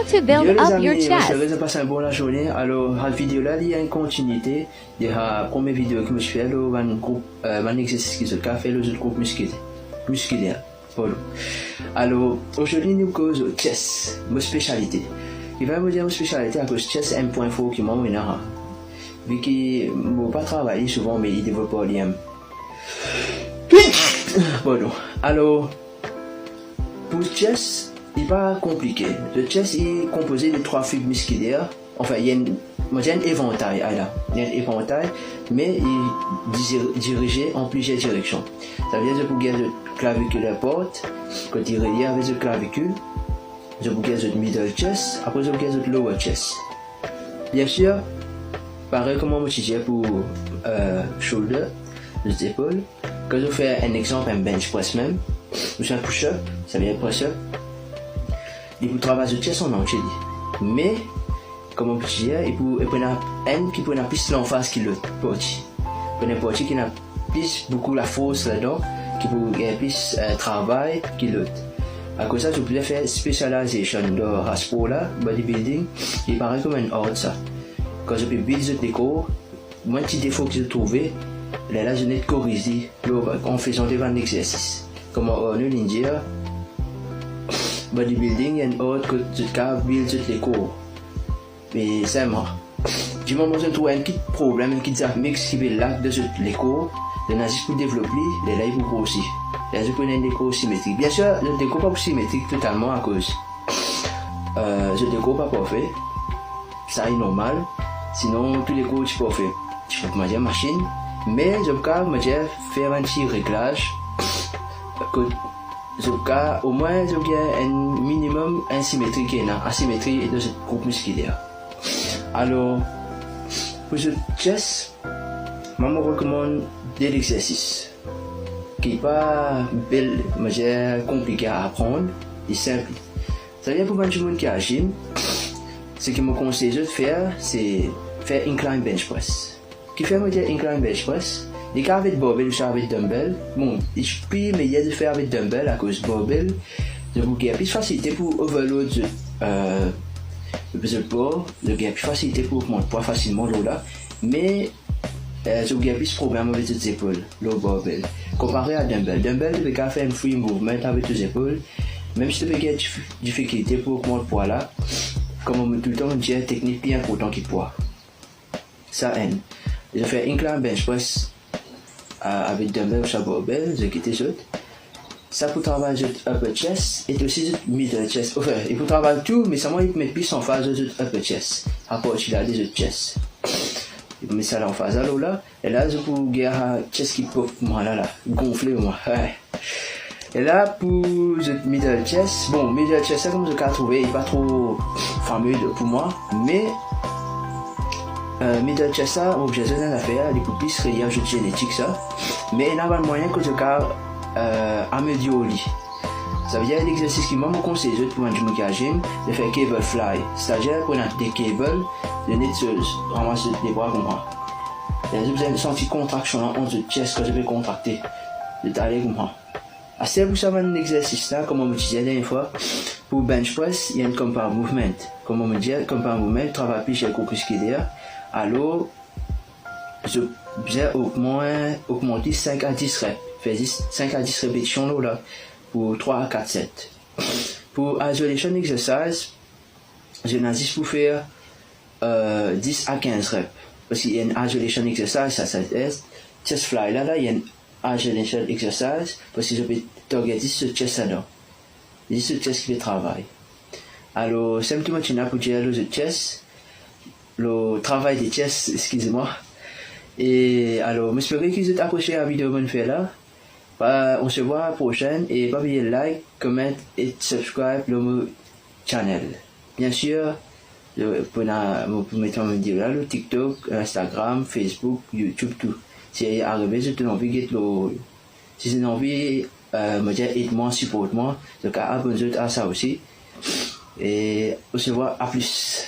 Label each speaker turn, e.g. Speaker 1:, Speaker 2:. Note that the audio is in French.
Speaker 1: How to build
Speaker 2: Yo les
Speaker 1: up
Speaker 2: amis,
Speaker 1: your
Speaker 2: moi
Speaker 1: chest.
Speaker 2: je vais passer une bonne journée. Alors, cette vidéo là, il y a une continuité de la première vidéo que je me suis fait, un groupe, un exercice qui se fait, le groupe musculaire. Pardon. Alors, aujourd'hui, nous causons chess, ma spécialité. Il va me dire ma spécialité à cause chess, c'est un point fort qui m'a mené à. Vu qu'il ne pas travailler souvent, mais il développe pas l'IM. Pardon. Alors, pour chess, il n'est pas compliqué. Le chess est composé de 3 fibres musculaires. Enfin, il y a un éventail là. Il y a un éventail, mais il est dirigé en plusieurs directions. Ça veut dire que vous avez le clavicule à porte, quand il est relié avec le clavicule, vous avez le middle chest, après vous avez le lower chest. Bien sûr, pareil comme on utilise pour shoulder, les épaules. Quand je fais un exemple, un bench press même, ou un push-up, ça veut dire press-up. Il peut travailler le chest en entier. Mais, comme on peut dire, il peut un qui peut avoir plus l'emphase que l'autre partie. Il peut avoir une partie qui a plus beaucoup la force là-dedans, qui peut avoir plus travail que l'autre. À cause de ça, je peux faire spécialisation dans ce sport-là, bodybuilding, il paraît comme un art ça. Quand je peux build les corps, moi, petit défaut que j'ai trouvé, là, je n'ai de corriger en faisant des exercices. Comme en India, bodybuilding, il y a un autre que tu peux build les corps. Mais c'est mort. Du moment où je trouve un petit problème, un petit mix qui est là de les corps, je n'ai juste pour développer, les là, il faut grossir. Là, je peux un décor symétrique. Bien sûr, le décor pas symétrique totalement à cause. Je décor pas parfait. Ça est normal. Sinon, tous les cours, tu peux faire. Tu peux manger machine. Mais, je peux faire un petit réglage. Au moins, je peux un minimum asymétrie qui est là. Asymétrie de ce groupe musculaire. Alors, pour ce chest, je me recommande de l'exercice. Qui n'est pas compliqué à apprendre, il est simple. Ça veut dire pour tout le monde qui a gym, ce qui me conseille de faire, c'est faire incline bench press. Qui fait me dire incline bench press, les cas avec barbell ou avec dumbbell, bon, je peux meilleur de faire avec dumbbell à cause de barbell, je vous gagne plus facilité pour overload le poids, je gagne plus facilité pour augmenter le poids facilement là, mais je gagne plus de problèmes avec les épaules, le barbell. Comparé à dumbbell, dumbbell, tu peux faire un free movement avec les épaules, même si tu peux avoir des difficultés pour augmenter le poids là, comme on me tout le temps dit, une technique bien importante qui poids. Ça aide. Je fais incline bench press avec dumbbell ou barbell, je quitte les autres. Ça pour travailler le upper chest et aussi le middle chest. Enfin, il faut travailler tout, mais ça moi il met plus en phase de upper chest, à part qu'il a des autres chest. Il met ça en phase alors là, et là je peux garder chest qui pop moi là, gonfler moi. Ouais. Et là pour le middle chest, bon middle chest ça comme je l'ai trouvé, il n'est pas trop fameux pour moi, mais middle chest ça, j'ai besoin d'affaire, il peut plus réel jeu génétique ça, mais il y a un moyen que je peux améliorer. Ça veut dire l'exercice qui m'a conseillé pour un gym, de faire cable fly, c'est-à-dire prendre des cables, de ramasser les bras comme moi. Vous avez senti contraction entre le chest que je vais contracter, de tailler comme moi. Assez vous savez un exercice là, comme on me disait la dernière fois, pour bench press, il y a un compound movement. Comme on me dit, compound movement, je travaille plus chez le groupe musculaire. Alors, je vais augmenter 5 à 10 reps. Faire 5 à 10 répétitions là, pour 3 à 4 sets. Pour isolation exercise, je n'hésite pour faire 10 à 15 reps. Parce qu'il y a une isolation exercise, ça c'est chest fly là, il y a une isolation exercise, parce que je peux targeter ce chest là. C'est ce chest qui fait travail. Alors, simplement, tu n'as pas dire le chest, le travail des chest, excusez-moi. Et alors, j'espère que vous êtes accroché à la vidéo que je fais là. On se voit à la prochaine et pas oublier like, comment et subscribe le channel. Bien sûr, pour mettre en vidéo là, le TikTok, Instagram, Facebook, YouTube, tout. Si arrivé, je te envie si j'ai envie, me dire aide-moi, supporte-moi, donc abonne-toi à ça aussi. Et on se voit à plus.